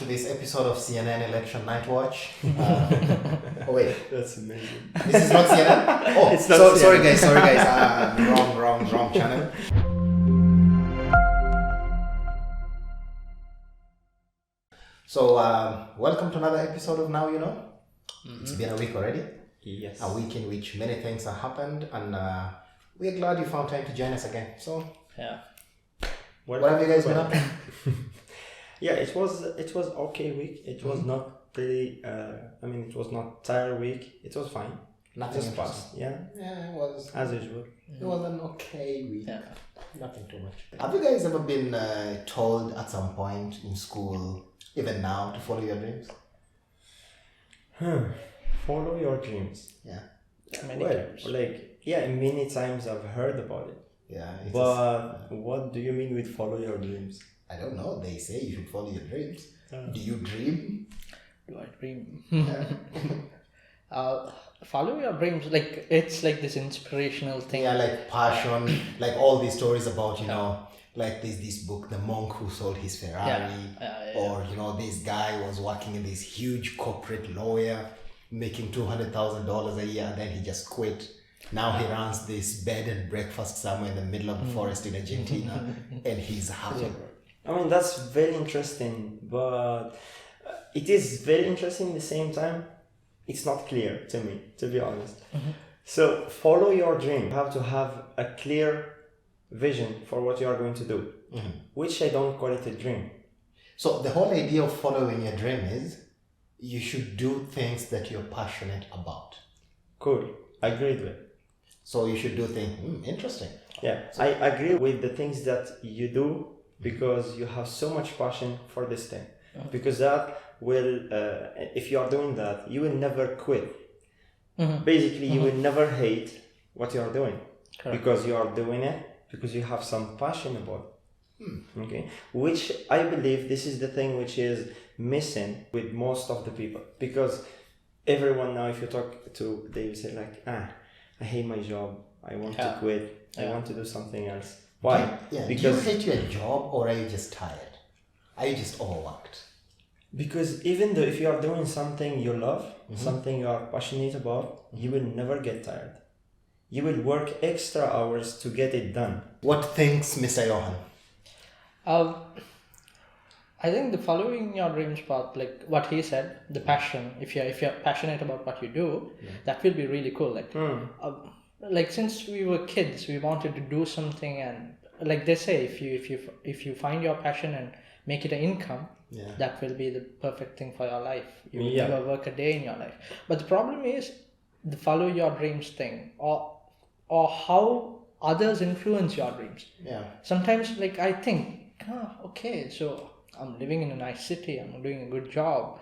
to this episode of CNN Election Night Watch. Oh wait, That's amazing. this is not CNN. Oh, It's not sorry CNN. guys. Wrong channel. So welcome to another episode of Now You Know. It's been a week already. Yes. A week in which many things have happened, and we're glad you found time to join us again. So, Yeah. what have you guys been up to? Yeah, it was okay week. It was not pretty. It was not tired week. It was fine. Nothing Just interesting. passed. Yeah, Yeah, it was. as usual. It was an okay week. Yeah. Nothing too much. Have you guys ever been told at some point in school, even now, to follow your dreams? Follow your dreams. Yeah. Many Well, times. many times I've heard about it. Yeah. But what do you mean with follow your dreams? I don't know. They say you should follow your dreams. Uh. Do you dream? Do I dream? Follow your dreams. Like it's like this inspirational thing. Yeah, like passion, like all these stories about, like there's this book, The Monk Who Sold His Ferrari, or, this guy was working in this huge corporate lawyer, making $200,000 a year, and then he just quit. Now he runs this bed and breakfast somewhere in the middle of the forest in Argentina, and he's happy. That's very interesting, but it is very interesting at the same time. It's not clear to me, to be honest. So follow your dream. You have to have a clear vision for what you are going to do, which I don't call it a dream. So the whole idea of following your dream is you should do things that you're passionate about. Cool. Agreed with. So you should do things, interesting. Yeah, I agree with the things that you do because you have so much passion for this thing. Because that will, if you are doing that, you will never quit. Basically, you will never hate what you are doing. Correct. Because you are doing it because you have some passion about it. Okay, which I believe this is the thing which is missing with most of the people, because everyone now, if you talk to, they will say like, I hate my job, I want to quit, I want to do something else. Why? Yeah. Because do you hate your job, or are you just tired? Are you just overworked? Because even though if you are doing something you love, something you are passionate about, you will never get tired. You will work extra hours to get it done. What thinks Mr. Johan? I think the following your dreams part, like what he said, the passion. If you're passionate about what you do, that will be really cool. Like since we were kids, we wanted to do something, and like they say, if you find your passion and make it an income, that will be the perfect thing for your life. You will never work a day in your life. But the problem is the follow your dreams thing, or how others influence your dreams. Yeah. Sometimes, like I think, okay, so I'm living in a nice city, I'm doing a good job,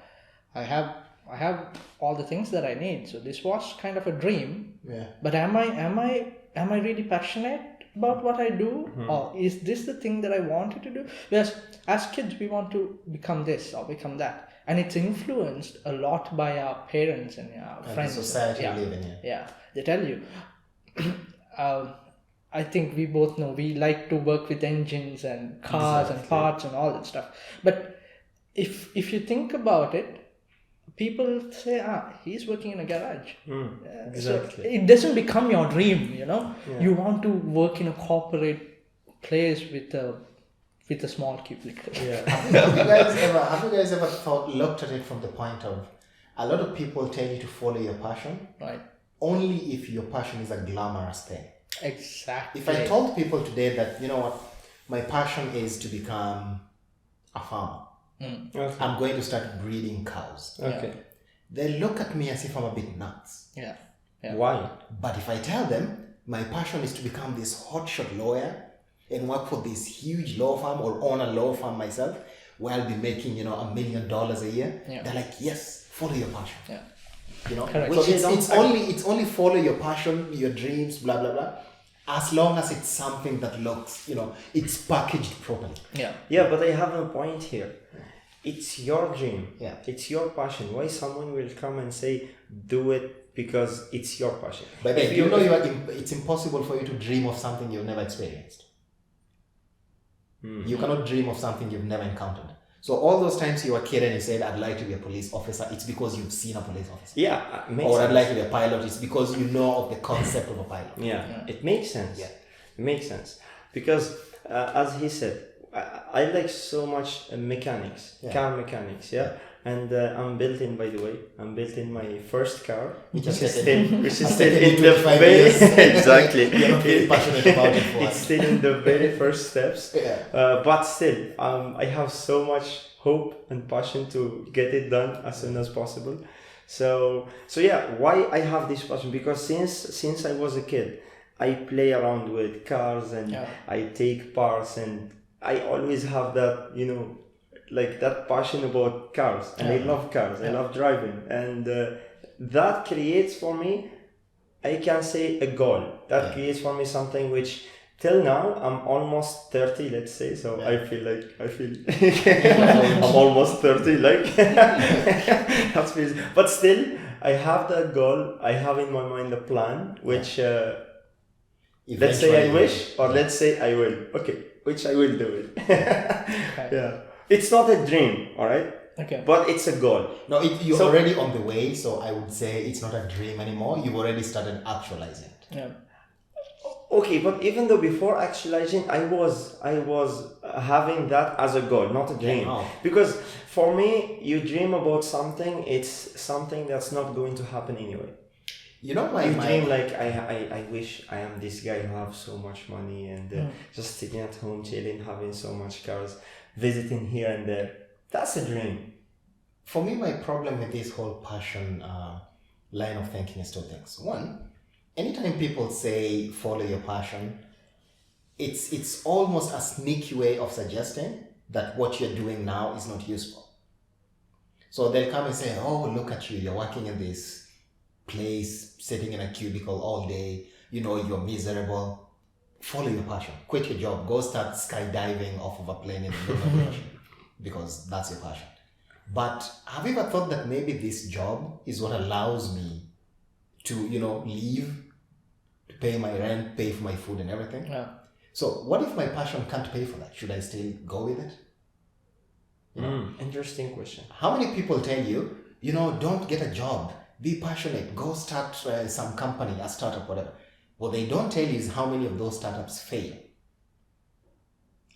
I have all the things that I need. So this was kind of a dream. Yeah. But am I really passionate about what I do, or is this the thing that I wanted to do? Because as kids we want to become this or become that, and it's influenced a lot by our parents and our friends. The society we live in here. Yeah, they tell you. I think we both know we like to work with engines and cars and parts and all that stuff. But if you think about it, people say, he's working in a garage. Exactly. So it doesn't become your dream, You want to work in a corporate place with a small cubicle. Yeah. Have you guys ever looked at it from the point of, a lot of people tell you to follow your passion, Right. only if your passion is a glamorous thing. Exactly. If I told people today that, my passion is to become a farmer, Okay. I'm going to start breeding cows, Okay. they look at me as if I'm a bit nuts. Yeah. Why? But if I tell them my passion is to become this hotshot lawyer and work for this huge law firm or own a law firm myself, where I'll be making, $1 million a year, they're like, yes, follow your passion. Yeah. So Correct. Which it's only follow your passion, your dreams, blah blah blah, as long as it's something that looks, it's packaged properly. Yeah. Yeah, but I have a point here. It's your dream. Yeah. It's your passion. Why someone will come and say, do it because it's your passion? But then, it's impossible for you to dream of something you've never experienced. You cannot dream of something you've never encountered. So all those times you were a kid and you said, I'd like to be a police officer, it's because you've seen a police officer. Yeah, makes Or sense. I'd like to be a pilot, it's because you know of the concept of a pilot. Yeah, it makes sense. Yeah. It makes sense. Because, as he said, I like so much mechanics, car mechanics, And I'm built in, by the way, my first car, which is still in the very exactly. You're not very passionate about it. It's still in the very first steps. But still, I have so much hope and passion to get it done as soon as possible. So yeah, why I have this passion? Because since I was a kid, I play around with cars and I take parts, and I always have that, like that passion about cars, and I love cars. I love driving, and that creates for me, I can say, a goal. That creates for me something which, till now, I'm almost 30, let's say. So I feel I'm almost 30, like that's crazy. But still, I have that goal. I have in my mind a plan, which let's say I wish, or let's say I will. Okay, which I will do it. Yeah. It's not a dream, all right? Okay. But it's a goal. No, you're already on the way, so I would say it's not a dream anymore. You've already started actualizing it. Yeah. Okay, but even though before actualizing, I was having that as a goal, not a dream. Yeah, no. Because for me, you dream about something, it's something that's not going to happen anyway. You know, you dream like I wish I am this guy who have so much money and just sitting at home chilling, having so much cars, visiting here and there. That's a dream. For me, my problem with this whole passion line of thinking is two things. One, anytime people say follow your passion, it's almost a sneaky way of suggesting that what you're doing now is not useful. So they'll come and say, oh, look at you, you're working in this place, sitting in a cubicle all day, you're miserable. Follow your passion. Quit your job. Go start skydiving off of a plane in the middle of the ocean, because that's your passion. But have you ever thought that maybe this job is what allows me to, leave, to pay my rent, pay for my food and everything? Yeah. So what if my passion can't pay for that? Should I still go with it? Interesting question. How many people tell you, don't get a job, be passionate, go start some company, a startup, whatever. What they don't tell you is how many of those startups fail.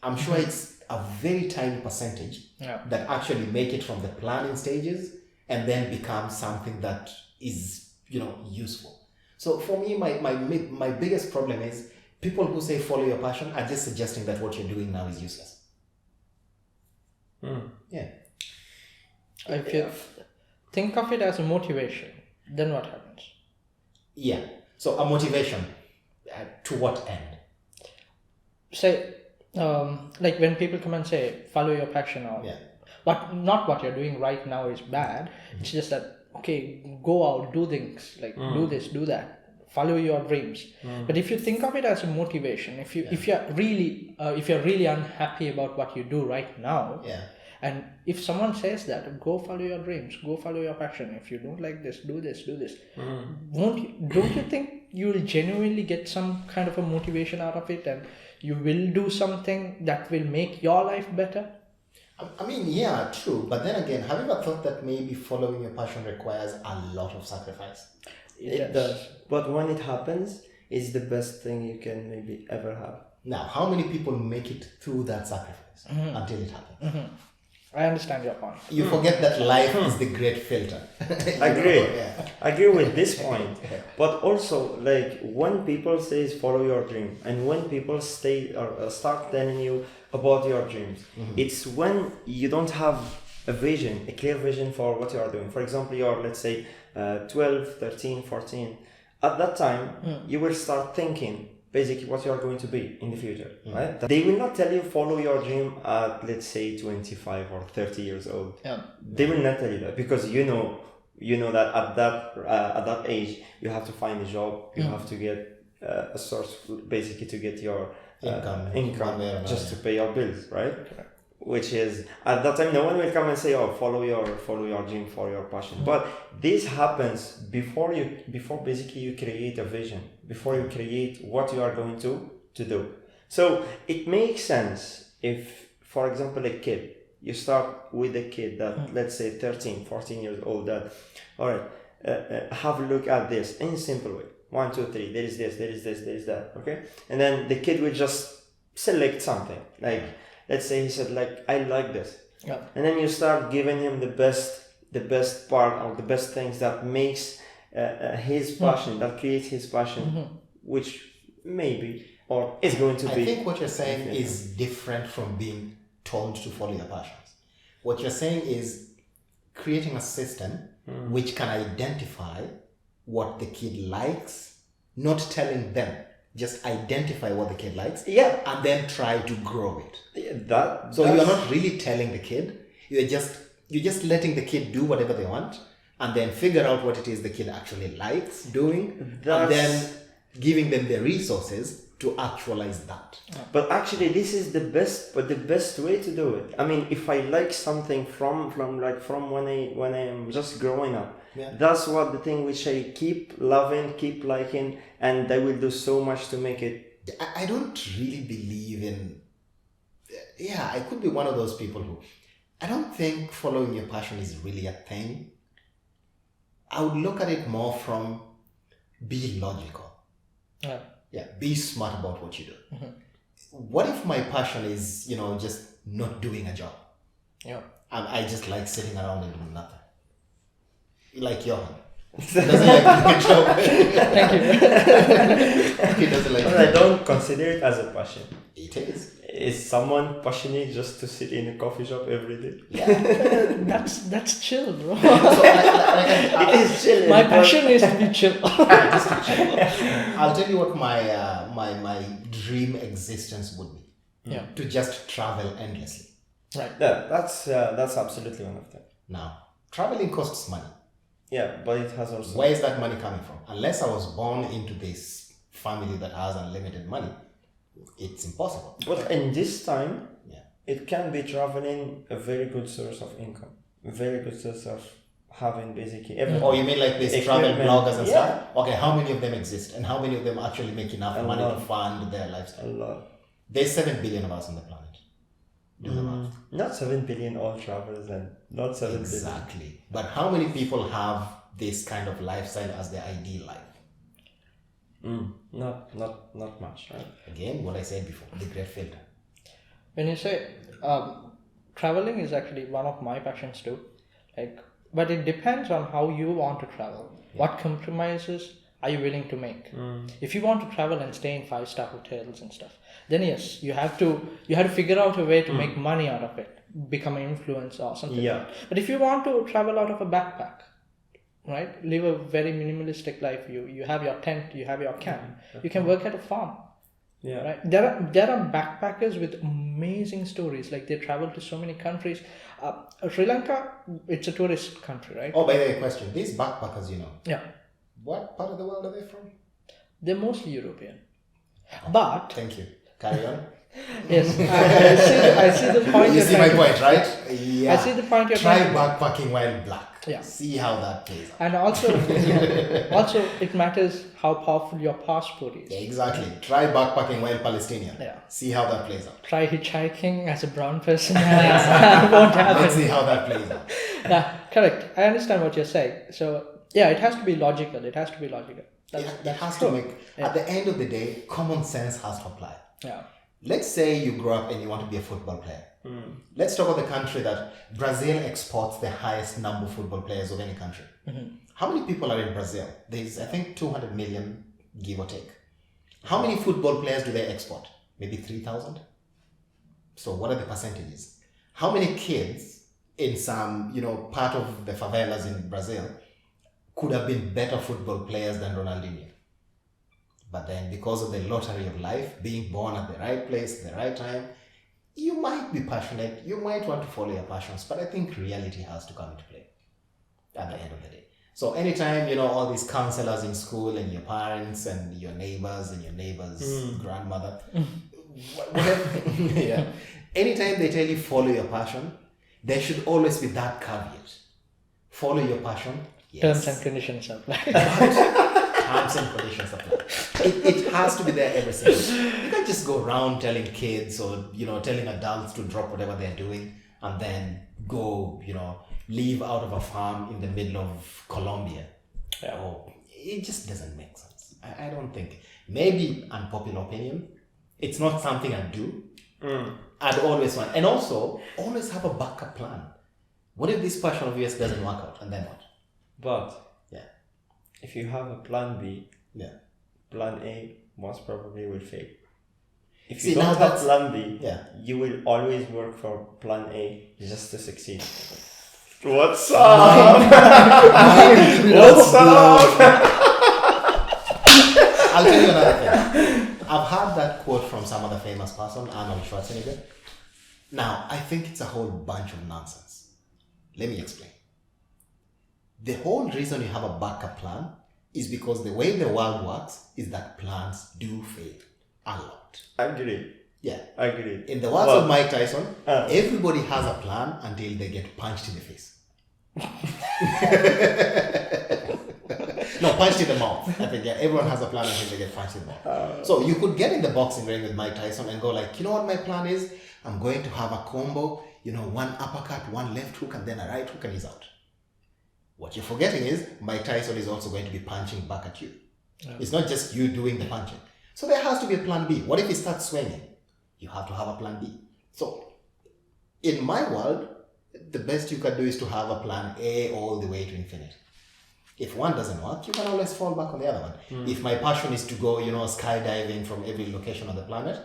I'm sure it's a very tiny percentage that actually make it from the planning stages and then become something that is, useful. So for me, my biggest problem is people who say follow your passion are just suggesting that what you're doing now is useless. Yeah. If you think of it as a motivation, then what happens? Yeah. So a motivation, to what end? Say, like when people come and say, follow your passion, or not what you're doing right now is bad. It's just that, okay, go out, do things, like do this, do that, follow your dreams. But if you think of it as a motivation, if you're really unhappy about what you do right now, and if someone says that, go follow your dreams, go follow your passion. If you don't like this, do this. Don't you think you will genuinely get some kind of a motivation out of it, and you will do something that will make your life better? I mean, yeah, true. But then again, have you ever thought that maybe following your passion requires a lot of sacrifice? It does. But when it happens, it's the best thing you can maybe ever have. Now, how many people make it through that sacrifice until it happens? I understand your point. You forget that life is the great filter. Agree. I agree with this point. But also, like, when people say follow your dream, and when people start telling you about your dreams, it's when you don't have a clear vision for what you are doing. For example, you're, let's say, 12, 13, 14. At that time, you will start thinking basically what you are going to be in the future, right? They will not tell you follow your dream at, let's say, 25 or 30 years old. They will not tell you that, because you know that at that age you have to find a job, you have to get a source basically to get your income just to pay your bills, right? Which is, at that time, no one will come and say, oh, follow your dream, follow your passion. But this happens before basically you create a vision, before you create what you are going to do. So it makes sense if, for example, a kid, You start with a kid that, let's say 13, 14 years old, that, all right, have a look at this in a simple way. 1, 2, 3, there is this, there is this, there is that, okay? And then the kid will just select something. Like, let's say he said, like, I like this. Yeah. And then you start giving him the best part or the best things that makes his passion, that creates his passion, which maybe or is going to be. I think what you're saying is different from being told to follow your passions. What you're saying is creating a system which can identify what the kid likes, not telling them, just identify what the kid likes, and then try to grow it. So you're not really telling the kid, you're just letting the kid do whatever they want, and then figure out what it is the kid actually likes doing, and then giving them the resources to actualize that. But actually, this is the best way to do it. I mean, if I like something from when I'm just growing up, that's what the thing which I keep loving, keep liking, and I will do so much to make it. I don't really believe in. Yeah, I could be one of those people who. I don't think following your passion is really a thing. I would look at it more from be logical. Yeah, be smart about what you do. What if my passion is, just not doing a job? Yeah. I just like sitting around and doing nothing. Like Johan. He doesn't like doing a job. Thank you. He doesn't like I don't consider it as a passion. It is. Is someone passionate just to sit in a coffee shop every day? Yeah. That's chill, bro. So It is chill. My passion is to be chill. just to chill. I'll tell you what my dream existence would be. Yeah. To just travel endlessly. Right. Yeah, that's absolutely one of them. Now, traveling costs money. Yeah, but it has also. Where is that money coming from? Unless I was born into this family that has unlimited money, it's impossible. But in this time, Yeah. it can be traveling a very good source of income, a very good source of having basically everything. Oh, you mean like these travel Equipment. bloggers and Yeah. stuff? Okay, how many of them exist? And how many of them actually make enough A money lot. to fund their A lifestyle? lot. There's 7 billion of us on the planet. Do the math. Not 7 billion all travelers, and not 7 billion. Exactly. But how many people have this kind of lifestyle as their ideal life? Not much, right? Again, what I said before, the great filter. When you say traveling is actually one of my passions too, but it depends on how you want to travel. What compromises are you willing to make? If you want to travel and stay in 5-star hotels and stuff, then yes, you have to figure out a way to make money out of it, become an influencer or something. Yeah. But if you want to travel out of a backpack, right, live a very minimalistic life, you have your tent, you have your camp, you can work at a farm. Yeah. Right. There are backpackers with amazing stories. Like they travel to so many countries. Sri Lanka, it's a tourist country, right? Oh, by the way, question. These backpackers, Yeah. what part of the world are they from? They're mostly European. But Thank you. Carry on. yes, I see the point. You you're see my trying to- point, right? Yeah. I see the point you're Try trying to- backpacking while black. Yeah. See how that plays out. And also, also it matters how powerful your passport is. Yeah, exactly. Try backpacking while Palestinian. Yeah. See how that plays out. Try hitchhiking as a brown person. Won't happen. Let's see how that plays out. Yeah, correct. I understand what you're saying. So yeah, it has to be logical. It has to be logical. It has true. to make, at the end of the day, common sense has to apply. Yeah. Let's say you grow up and you want to be a football player. Let's talk about the country that Brazil exports the highest number of football players of any country. How many people are in Brazil? There's, I think, 200 million, give or take. How many football players do they export? Maybe 3,000? So what are the percentages? How many kids in some, part of the favelas in Brazil could have been better football players than Ronaldinho? But then because of the lottery of life, being born at the right place at the right time, you might be passionate, you might want to follow your passions, but I think reality has to come into play at the end of the day. So anytime, all these counselors in school and your parents and your neighbors and your neighbor's grandmother, yeah. Anytime they tell you follow your passion, there should always be that caveat. Follow your passion, yes. Terms and conditions apply. Terms and conditions apply. It has to be there every single day. You can't just go around telling kids or telling adults to drop whatever they're doing and then go, live out of a farm in the middle of Colombia. Oh, it just doesn't make sense. I don't think. Maybe unpopular opinion. It's not something I'd do. I'd always want, and also always have a backup plan. What if this passion of yours doesn't work out, and then what? But Yeah, if you have a plan B, yeah. plan A most probably will fail. If See, you now don't have that's- plan B, Yeah. you will always work for plan A just to succeed. What's up? What's up? I'll tell you another thing. I've heard that quote from some other famous person, Arnold Schwarzenegger. Now, I think it's a whole bunch of nonsense. Let me explain. The whole reason you have a backup plan is because the way the world works is that plans do fail a lot. Agree. Yeah. Agree. In the words of Mike Tyson, everybody has a plan until they get punched in the face. No, punched in the mouth. I think, yeah, everyone has a plan until they get punched in the mouth. So you could get in the boxing ring with Mike Tyson and go like, you know what my plan is? I'm going to have a combo, one uppercut, one left hook, and then a right hook, and he's out. What you're forgetting is Mike Tyson is also going to be punching back at you. Yeah. It's not just you doing the punching. So there has to be a plan B. What if he starts swinging? You have to have a plan B. So in my world, the best you can do is to have a plan A all the way to infinity. If one doesn't work, you can always fall back on the other one. If my passion is to go, skydiving from every location on the planet,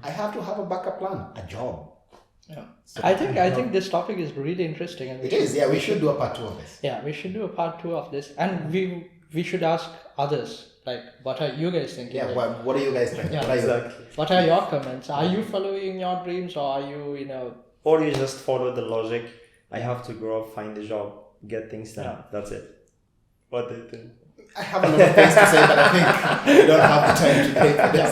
I have to have a backup plan, a job. Yeah. So, I think this topic is really interesting. And it is. Yeah, we should do a part 2 of this. Yeah, we should do a part 2 of this, and we should ask others. Like, what are you guys thinking? Yeah, like, what are you guys thinking? Yeah, exactly. What are your comments? Are you following your dreams, or are you, Or you just follow the logic. I have to grow up, find a job, get things done. Yeah. That's it. What do you think? I have a lot of things to say, but I think we don't have the time to pay for this.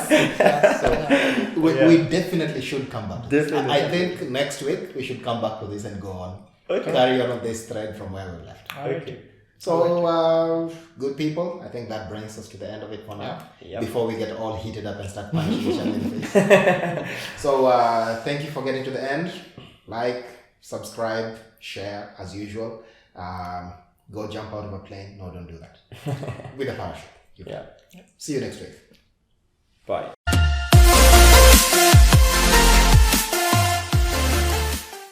So we definitely should come back. Definitely. I think next week we should come back to this and go on. Okay. Carry on this thread from where we left. Okay. So, good people, I think that brings us to the end of it for now. Yep. Before we get all heated up and start punching each other in the face. So, thank you for getting to the end. Like, subscribe, share as usual. Go jump out of a plane. No, don't do that. With a parachute. Yeah. See you next week. Bye.